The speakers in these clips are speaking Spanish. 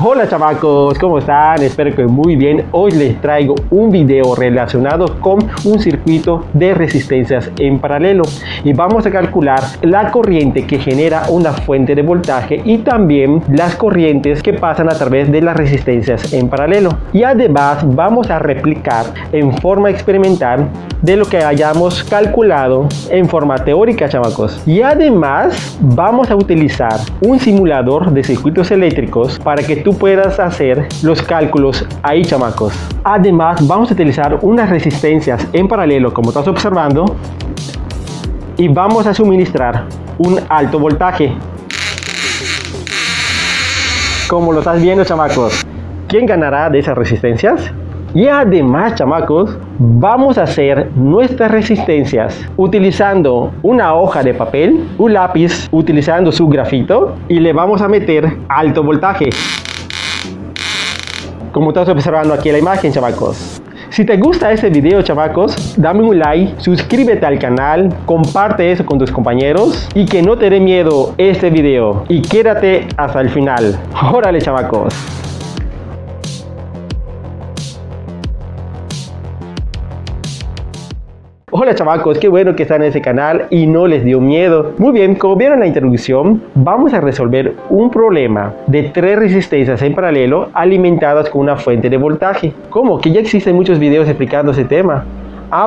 Hola chamacos, ¿cómo están? Espero que muy bien. Hoy les traigo un video relacionado con un circuito de resistencias en paralelo y vamos a calcular la corriente que genera una fuente de voltaje y también las corrientes que pasan a través de las resistencias en paralelo. Y además vamos a replicar en forma experimental de lo que hayamos calculado en forma teórica, chamacos. Y además vamos a utilizar un simulador de circuitos eléctricos para que tú puedas hacer los cálculos ahí, chamacos. Además vamos a utilizar unas resistencias en paralelo, como estás observando, y vamos a suministrar un alto voltaje, como lo estás viendo, chamacos. ¿Quién ganará de esas resistencias? Y además, chamacos, vamos a hacer nuestras resistencias utilizando una hoja de papel, un lápiz, utilizando su grafito, y le vamos a meter alto voltaje, como estás observando aquí en la imagen, chamacos. Si te gusta este video, chamacos, dame un like, suscríbete al canal, comparte eso con tus compañeros y que no te dé miedo este video. Y quédate hasta el final. ¡Órale, chamacos! Hola chamacos, qué bueno que están en ese canal y no les dio miedo. Muy bien, como vieron en la introducción, vamos a resolver un problema de 3 resistencias en paralelo alimentadas con una fuente de voltaje. ¿Cómo? Que ya existen muchos videos explicando ese tema.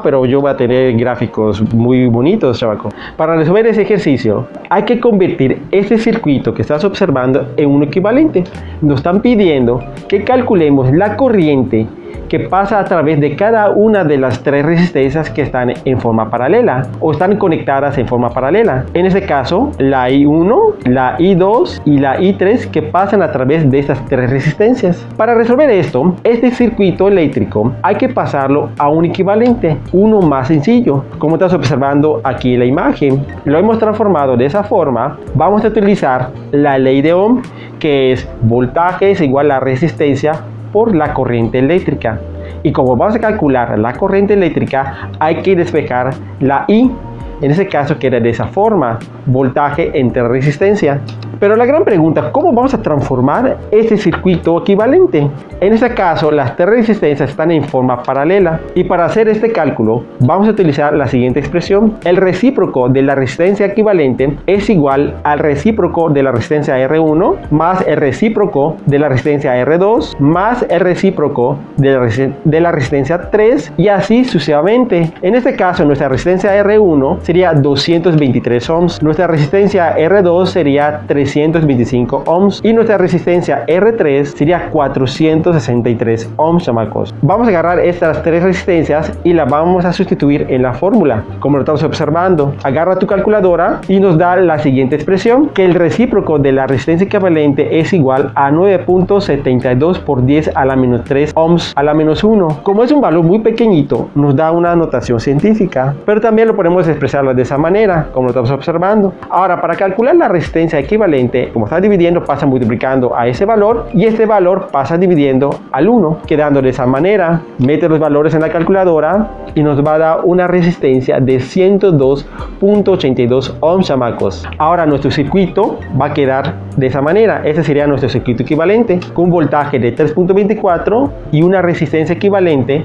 Pero yo voy a tener gráficos muy bonitos, chavaco. Para resolver ese ejercicio, hay que convertir este circuito que estás observando en un equivalente. Nos están pidiendo que calculemos la corriente que pasa a través de cada una de las 3 resistencias que están en forma paralela o están conectadas en forma paralela. En este caso, la I1, la I2 y la I3 que pasan a través de estas 3 resistencias. Para resolver esto, este circuito eléctrico hay que pasarlo a un equivalente, uno más sencillo. Como estás observando aquí en la imagen, lo hemos transformado de esa forma. Vamos a utilizar la ley de Ohm, que es voltaje es igual a resistencia por la corriente eléctrica. Y como vamos a calcular la corriente eléctrica, hay que despejar la I. En ese caso queda de esa forma, voltaje entre resistencia. Pero la gran pregunta, ¿cómo vamos a transformar este circuito equivalente? En este caso, las 3 resistencias están en forma paralela. Y para hacer este cálculo, vamos a utilizar la siguiente expresión. El recíproco de la resistencia equivalente es igual al recíproco de la resistencia R1 más el recíproco de la resistencia R2 más el recíproco de la resistencia 3 y así sucesivamente. En este caso, nuestra resistencia R1 sería 223 ohms, nuestra resistencia R2 sería 325 ohms y nuestra resistencia R3 sería 463 ohms, chamacos. Vamos a agarrar estas 3 resistencias y las vamos a sustituir en la fórmula, como lo estamos observando. Agarra tu calculadora y nos da la siguiente expresión, que el recíproco de la resistencia equivalente es igual a 9.72 por 10 a la menos 3 ohms a la menos 1. Como es un valor muy pequeñito, nos da una notación científica, pero también lo podemos expresar de esa manera, como lo estamos observando. Ahora, para calcular la resistencia equivalente, como está dividiendo, pasa multiplicando a ese valor y este valor pasa dividiendo al 1, quedando de esa manera. Mete los valores en la calculadora y nos va a dar una resistencia de 102.82 ohms, chamacos. Ahora nuestro circuito va a quedar de esa manera. Ese sería nuestro circuito equivalente, con un voltaje de 3.24 y una resistencia equivalente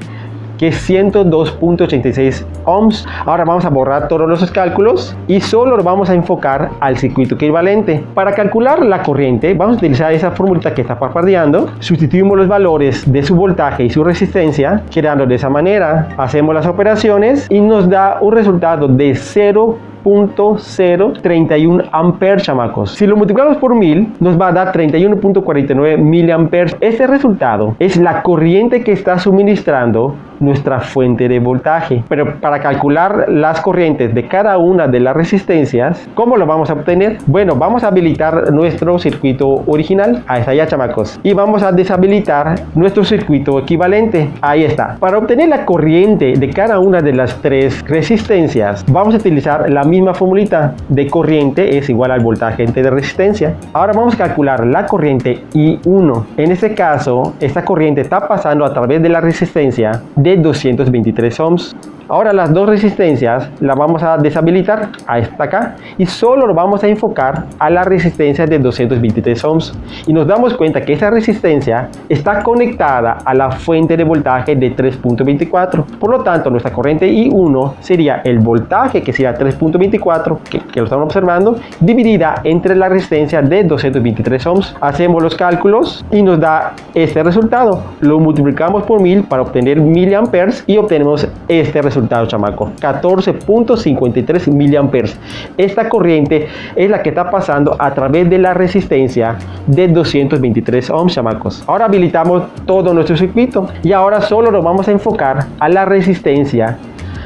que es 102.86 ohms. Ahora vamos a borrar todos los cálculos y solo lo vamos a enfocar al circuito equivalente. Para calcular la corriente vamos a utilizar esa fórmula que está parpadeando. Sustituimos los valores de su voltaje y su resistencia, quedando de esa manera. Hacemos las operaciones y nos da un resultado de 0.031 amperes, chamacos. Si lo multiplicamos por 1000 nos va a dar 31.49 miliamperes. Este resultado es la corriente que está suministrando nuestra fuente de voltaje. Pero para calcular las corrientes de cada una de las resistencias, ¿cómo lo vamos a obtener? Bueno, vamos a habilitar nuestro circuito original. Ahí está ya, chamacos. Y vamos a deshabilitar nuestro circuito equivalente. Ahí está. Para obtener la corriente de cada una de las 3 resistencias, vamos a utilizar la misma formulita de corriente es igual al voltaje entre resistencia. Ahora vamos a calcular la corriente I1. En este caso, esta corriente está pasando a través de la resistencia de 223 ohms. Ahora las dos resistencias las vamos a deshabilitar a esta acá y solo lo vamos a enfocar a la resistencia de 223 ohms. Y nos damos cuenta que esa resistencia está conectada a la fuente de voltaje de 3.24. Por lo tanto, nuestra corriente I1 sería el voltaje, que sería 3.24, que lo estamos observando, dividida entre la resistencia de 223 ohms. Hacemos los cálculos y nos da este resultado. Lo multiplicamos por 1000 para obtener miliamperes y obtenemos este resultado, chamaco, 14.53 miliamperes. Esta corriente es la que está pasando a través de la resistencia de 223 ohms, chamacos. Ahora habilitamos todo nuestro circuito y ahora solo nos vamos a enfocar a la resistencia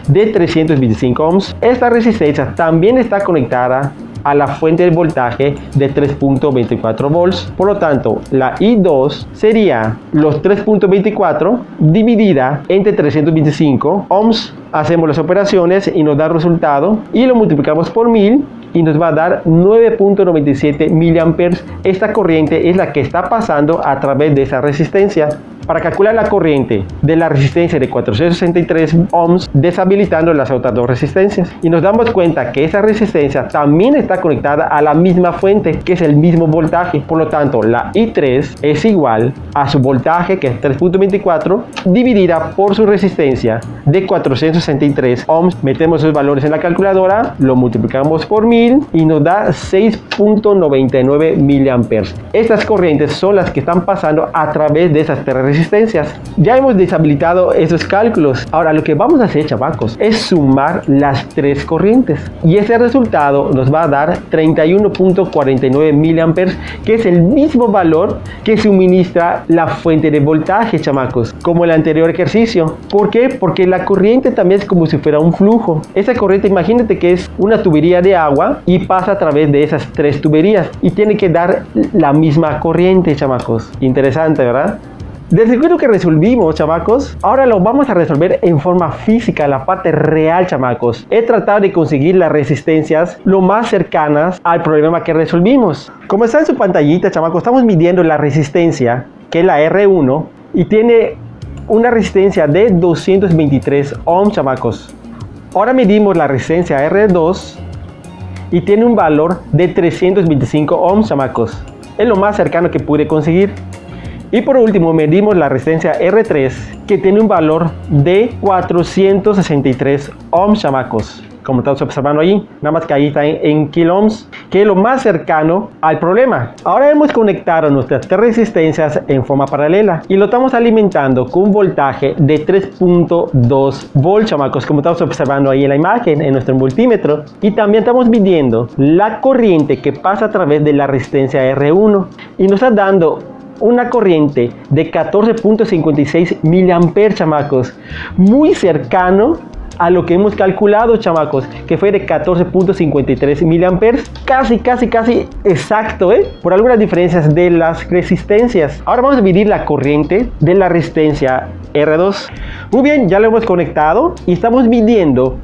de 325 ohms. Esta resistencia también está conectada a la fuente de voltaje de 3.24 volts. Por lo tanto, la I2 sería los 3.24 dividida entre 325 ohms. Hacemos las operaciones y nos da el resultado y lo multiplicamos por 1000 y nos va a dar 9.97 miliamperes. Esta corriente es la que está pasando a través de esa resistencia. Para calcular la corriente de la resistencia de 463 ohms, deshabilitando las otras dos resistencias, y nos damos cuenta que esa resistencia también está conectada a la misma fuente, que es el mismo voltaje. Por lo tanto, la I3 es igual a su voltaje, que es 3.24, dividida por su resistencia de 463 ohms. Metemos esos valores en la calculadora, lo multiplicamos por 1000 y nos da 6.99 miliamperes. Estas corrientes son las que están pasando a través de esas tres resistencias. Ya hemos deshabilitado esos cálculos. Ahora lo que vamos a hacer, chavacos, es sumar las tres corrientes y ese resultado nos va a dar 31.49 miliamperes, que es el mismo valor que suministra la fuente de voltaje, chamacos, como el anterior ejercicio. ¿Por qué? Porque la corriente también es como si fuera un flujo. Esa corriente, imagínate que es una tubería de agua y pasa a través de esas tres tuberías y tiene que dar la misma corriente, chamacos. Interesante, ¿verdad? Del circuito que resolvimos, chamacos, ahora lo vamos a resolver en forma física, la parte real, chamacos. He tratado de conseguir las resistencias lo más cercanas al problema que resolvimos. Como está en su pantallita, chamacos, estamos midiendo la resistencia, que es la R1, y tiene una resistencia de 223 ohms, chamacos. Ahora medimos la resistencia R2 y tiene un valor de 325 ohms, chamacos. Es lo más cercano que pude conseguir. Y por último medimos la resistencia R3, que tiene un valor de 463 ohms, chamacos, como estamos observando ahí, nada más que ahí está en kilo ohms, que es lo más cercano al problema. Ahora hemos conectado nuestras tres resistencias en forma paralela y lo estamos alimentando con un voltaje de 3.2 volts, chamacos, como estamos observando ahí en la imagen, en nuestro multímetro. Y también estamos midiendo la corriente que pasa a través de la resistencia R1 y nos está dando una corriente de 14.56 miliamperes, chamacos, muy cercano a lo que hemos calculado, chamacos, que fue de 14.53 miliamperes, casi exacto, por algunas diferencias de las resistencias. Ahora vamos a medir la corriente de la resistencia R2. Muy bien, ya lo hemos conectado y estamos midiendo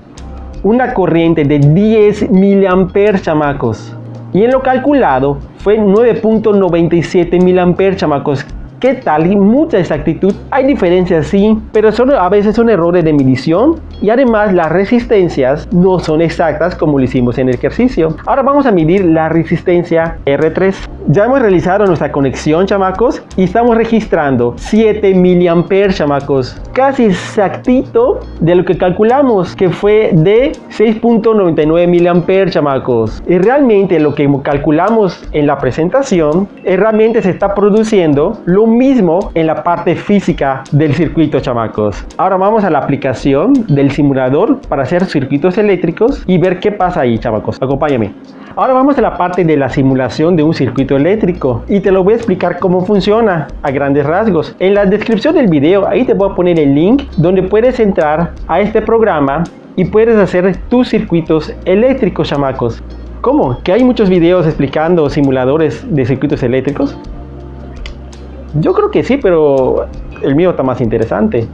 una corriente de 10 miliamperes, chamacos. Y en lo calculado fue 9.97 miliamperes, chamacos. ¿Qué tal? Y mucha exactitud. Hay diferencias, sí, pero a veces son errores de medición y además las resistencias no son exactas como lo hicimos en el ejercicio. Ahora vamos a medir la resistencia R3. Ya hemos realizado nuestra conexión, chamacos, y estamos registrando 7 miliamperes, chamacos. Casi exactito de lo que calculamos, que fue de 6.99 miliamperes, chamacos. Y realmente lo que calculamos en la presentación, realmente se está produciendo lo mismo en la parte física del circuito, chamacos. Ahora vamos a la aplicación del simulador para hacer circuitos eléctricos y ver qué pasa ahí, chamacos. Acompáñame. Ahora vamos a la parte de la simulación de un circuito eléctrico y te lo voy a explicar cómo funciona a grandes rasgos. En la descripción del video ahí te voy a poner el link donde puedes entrar a este programa y puedes hacer tus circuitos eléctricos, chamacos. ¿Cómo? ¿Que hay muchos videos explicando simuladores de circuitos eléctricos? Yo creo que sí, pero el mío está más interesante.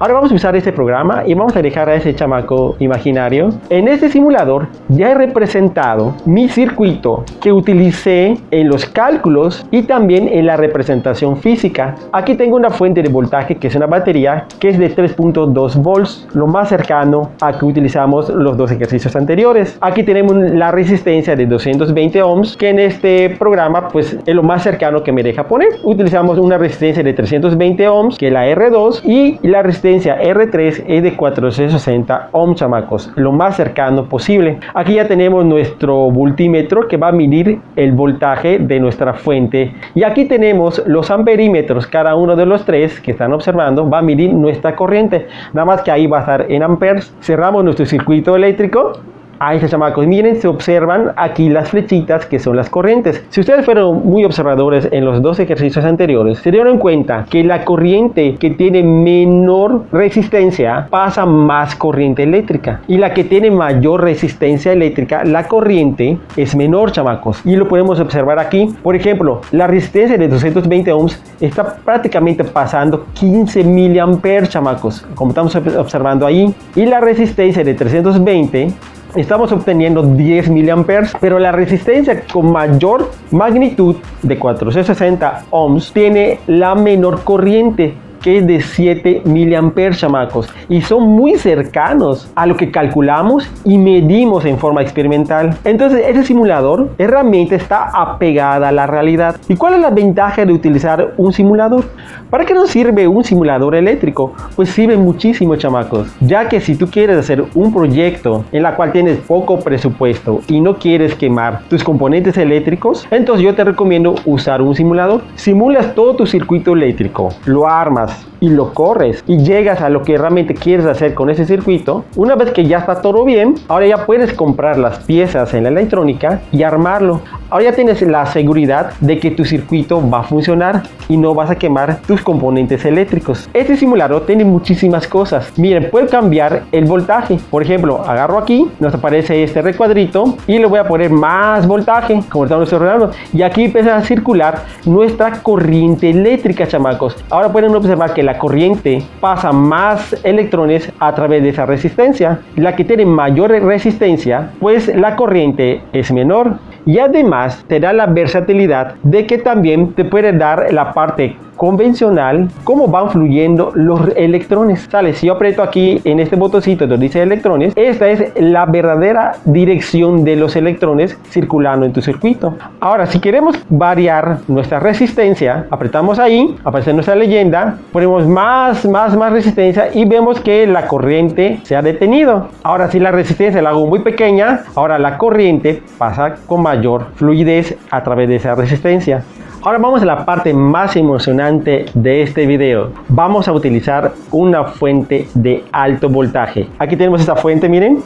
Ahora vamos a usar este programa y vamos a dejar a ese chamaco imaginario. En este simulador ya he representado mi circuito que utilicé en los cálculos y también en la representación física. Aquí tengo una fuente de voltaje que es una batería que es de 3.2 volts, lo más cercano a que utilizamos los dos ejercicios anteriores. Aquí tenemos la resistencia de 220 ohms, que en este programa pues es lo más cercano que me deja poner. Utilizamos una resistencia de 320 ohms, que es la R2, y la resistencia R3 es de 460 ohms, chamacos, lo más cercano posible. Aquí ya tenemos nuestro voltímetro que va a medir el voltaje de nuestra fuente, y aquí tenemos los amperímetros. Cada uno de los tres que están observando va a medir nuestra corriente, nada más que ahí va a estar en amperes. Cerramos nuestro circuito eléctrico. Ahí está, chamacos, miren, se observan aquí las flechitas que son las corrientes. Si ustedes fueron muy observadores en los dos ejercicios anteriores, se dieron cuenta que la corriente que tiene menor resistencia pasa más corriente eléctrica, y la que tiene mayor resistencia eléctrica, la corriente es menor, chamacos, y lo podemos observar aquí. Por ejemplo, la resistencia de 220 ohms está prácticamente pasando 15 miliamperes, chamacos, como estamos observando ahí, y la resistencia de 320 estamos obteniendo 10 miliamperes, pero la resistencia con mayor magnitud de 460 ohms tiene la menor corriente, que es de 7 miliamperes, chamacos, y son muy cercanos a lo que calculamos y medimos en forma experimental. Entonces este simulador realmente está apegada a la realidad. ¿Y cuál es la ventaja de utilizar un simulador? ¿Para qué nos sirve un simulador eléctrico? Pues sirve muchísimo, chamacos, ya que si tú quieres hacer un proyecto en la cual tienes poco presupuesto y no quieres quemar tus componentes eléctricos, entonces yo te recomiendo usar un simulador. Simulas todo tu circuito eléctrico, lo armas y lo corres y llegas a lo que realmente quieres hacer con ese circuito. Una vez que ya está todo bien, ahora ya puedes comprar las piezas en la electrónica y armarlo. Ahora ya tienes la seguridad de que tu circuito va a funcionar y no vas a quemar tus componentes eléctricos. Este simulador tiene muchísimas cosas. Miren, puedo cambiar el voltaje. Por ejemplo, agarro aquí, nos aparece este recuadrito y le voy a poner más voltaje, como estamos observando, y aquí empieza a circular nuestra corriente eléctrica, chamacos. Ahora pueden observar que la corriente pasa más electrones a través de esa resistencia. La que tiene mayor resistencia, pues la corriente es menor, y además te da la versatilidad de que también te puede dar la parte convencional, cómo van fluyendo los electrones. ¿Sale? Si yo aprieto aquí en este botoncito donde dice electrones, esta es la verdadera dirección de los electrones circulando en tu circuito. Ahora, si queremos variar nuestra resistencia, apretamos ahí, aparece nuestra leyenda, ponemos más resistencia y vemos que la corriente se ha detenido. Ahora, si la resistencia la hago muy pequeña, ahora la corriente pasa con mayor fluidez a través de esa resistencia. Ahora vamos a la parte más emocionante de este video. Vamos a utilizar una fuente de alto voltaje. Aquí tenemos esta fuente, miren.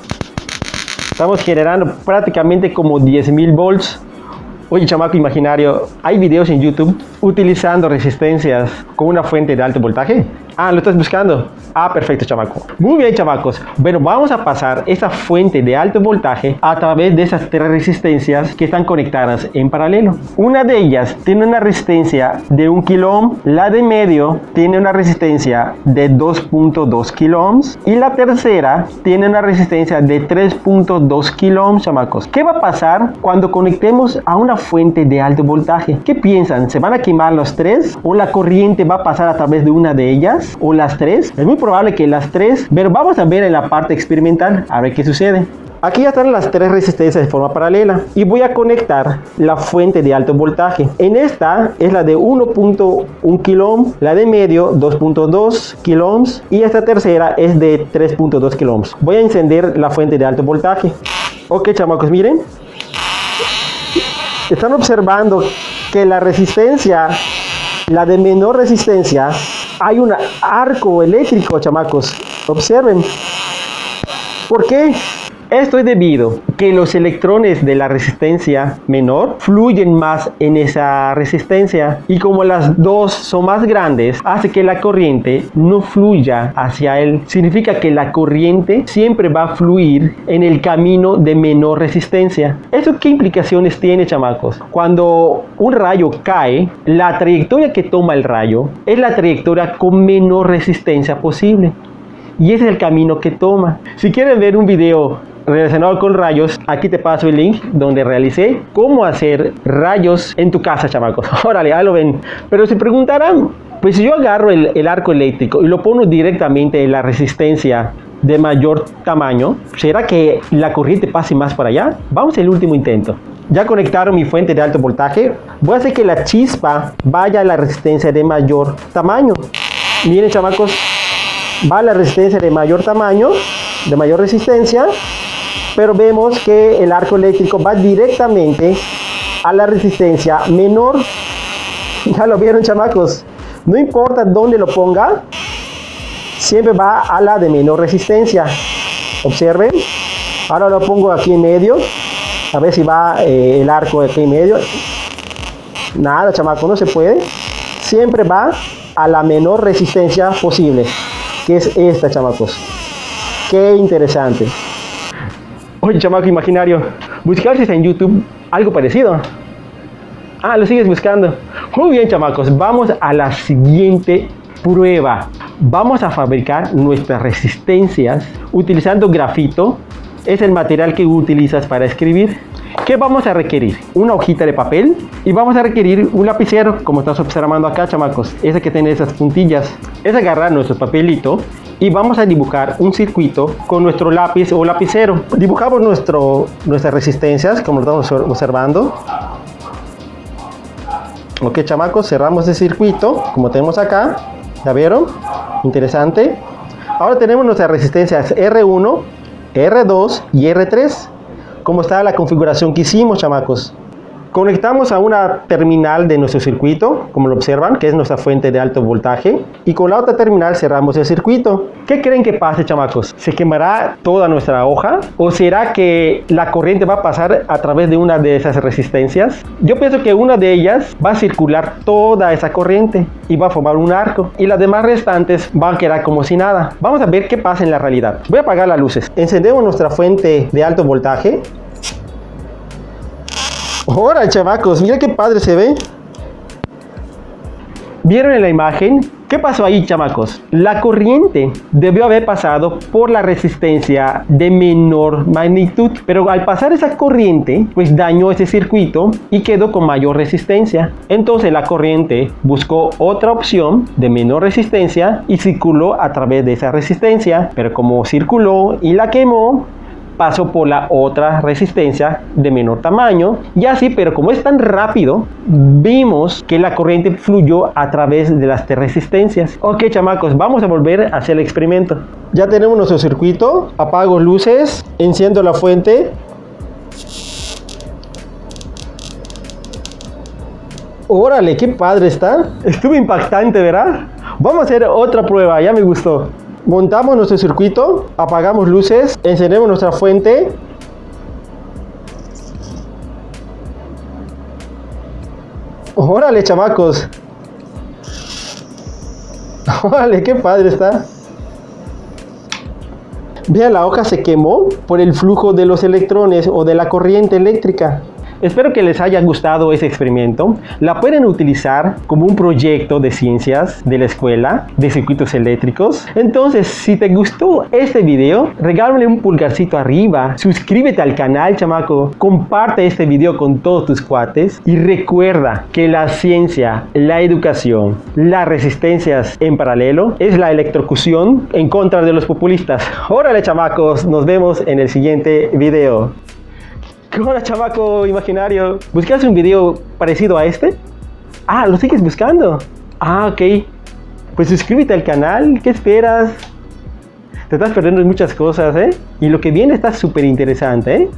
Estamos generando prácticamente como 10.000 volts. Oye, chamaco imaginario, ¿hay videos en YouTube utilizando resistencias con una fuente de alto voltaje? Ah, ¿lo estás buscando? Ah, perfecto, chamaco. Muy bien, chamacos. Bueno, vamos a pasar esa fuente de alto voltaje a través de esas tres resistencias que están conectadas en paralelo. Una de ellas tiene una resistencia de 1 kilo ohm, la de medio tiene una resistencia de 2.2 kilo ohms y la tercera tiene una resistencia de 3.2 kilo ohms, chamacos. ¿Qué va a pasar cuando conectemos a una fuente de alto voltaje? ¿Qué piensan? ¿Se van a quemar los tres? ¿O la corriente va a pasar a través de una de ellas? ¿O las tres? Es muy probable que las tres, pero vamos a ver en la parte experimental a ver qué sucede. Aquí ya están las tres resistencias de forma paralela y voy a conectar la fuente de alto voltaje. En esta es la de 1.1 kilo ohm, la de medio 2.2 kilo ohms y esta tercera es de 3.2 kilo ohms. Voy a encender la fuente de alto voltaje. Ok, chamacos, miren. Están observando que la resistencia, la de menor resistencia, hay un arco eléctrico, chamacos. Observen. ¿Por qué? Esto es debido a que los electrones de la resistencia menor fluyen más en esa resistencia y como las dos son más grandes, hace que la corriente no fluya hacia él. Significa que la corriente siempre va a fluir en el camino de menor resistencia. ¿Esto qué implicaciones tiene, chamacos? Cuando un rayo cae, la trayectoria que toma el rayo es la trayectoria con menor resistencia posible. y ese es el camino que toma. Si quieren ver un video relacionado con rayos, aquí te paso el link donde realicé cómo hacer rayos en tu casa, chamacos. Órale, ya lo ven. Pero se preguntarán, pues si yo agarro el arco eléctrico y lo pongo directamente en la resistencia de mayor tamaño, ¿será que la corriente pase más para allá? Vamos al último intento. Ya conectaron mi fuente de alto voltaje. Voy a hacer que la chispa vaya a la resistencia de mayor tamaño. Miren, chamacos, va a la resistencia de mayor tamaño, de mayor resistencia, pero vemos que el arco eléctrico va directamente a la resistencia menor. Ya lo vieron, chamacos. No importa dónde lo ponga, siempre va a la de menor resistencia. Observen. Ahora lo pongo aquí en medio. A ver si va el arco aquí en medio. Nada, chamacos, no se puede. Siempre va a la menor resistencia posible, que es esta, chamacos. Qué interesante. Oye, chamaco imaginario, buscaste en YouTube algo parecido. Ah, lo sigues buscando. Muy bien, chamacos, vamos a la siguiente prueba. Vamos a fabricar nuestras resistencias utilizando grafito. Es el material que utilizas para escribir. ¿Qué vamos a requerir? Una hojita de papel y vamos a requerir un lapicero, como estás observando acá, chamacos. Ese que tiene esas puntillas. Es agarrar nuestro papelito y vamos a dibujar un circuito con nuestro lápiz o lapicero. Dibujamos nuestras resistencias, como lo estamos observando. Ok, chamacos, cerramos el circuito, como tenemos acá. ¿Ya vieron? Interesante. Ahora tenemos nuestras resistencias R1, R2 y R3. ¿Cómo está la configuración que hicimos, chamacos? Conectamos a una terminal de nuestro circuito, como lo observan, que es nuestra fuente de alto voltaje. Y con la otra terminal cerramos el circuito. ¿Qué creen que pase, chamacos? ¿Se quemará toda nuestra hoja? ¿O será que la corriente va a pasar a través de una de esas resistencias? Yo pienso que una de ellas va a circular toda esa corriente y va a formar un arco. Y las demás restantes van a quedar como si nada. Vamos a ver qué pasa en la realidad. Voy a apagar las luces. Encendemos nuestra fuente de alto voltaje. Ahora, chamacos, mira qué padre se ve. ¿Vieron en la imagen? ¿Qué pasó ahí, chamacos? La corriente debió haber pasado por la resistencia de menor magnitud, pero al pasar esa corriente, pues dañó ese circuito y quedó con mayor resistencia. Entonces la corriente buscó otra opción de menor resistencia y circuló a través de esa resistencia, pero como circuló y la quemó, pasó por la otra resistencia de menor tamaño y así, pero como es tan rápido, vimos que la corriente fluyó a través de las tres resistencias. Ok, chamacos, vamos a volver a hacer el experimento. Ya tenemos nuestro circuito. Apago luces, enciendo la fuente. Órale, qué padre está. Estuvo impactante, ¿verdad? Vamos a hacer otra prueba, ya me gustó. Montamos nuestro circuito, apagamos luces, encendemos nuestra fuente. Órale, chamacos. Órale, qué padre está. Vean, la hoja se quemó por el flujo de los electrones o de la corriente eléctrica. Espero que les haya gustado ese experimento. La pueden utilizar como un proyecto de ciencias de la escuela de circuitos eléctricos. Entonces, si te gustó este video, regálame un pulgarcito arriba, suscríbete al canal, chamaco, comparte este video con todos tus cuates y recuerda que la ciencia, la educación, las resistencias en paralelo es la electrocución en contra de los populistas. Órale, chamacos, nos vemos en el siguiente video. Hola, chamaco imaginario. ¿Buscas un video parecido a este? Ah, ¿lo sigues buscando? Ah, ok. Pues suscríbete al canal. ¿Qué esperas? Te estás perdiendo muchas cosas, ¿eh? Y lo que viene está súper interesante, ¿eh?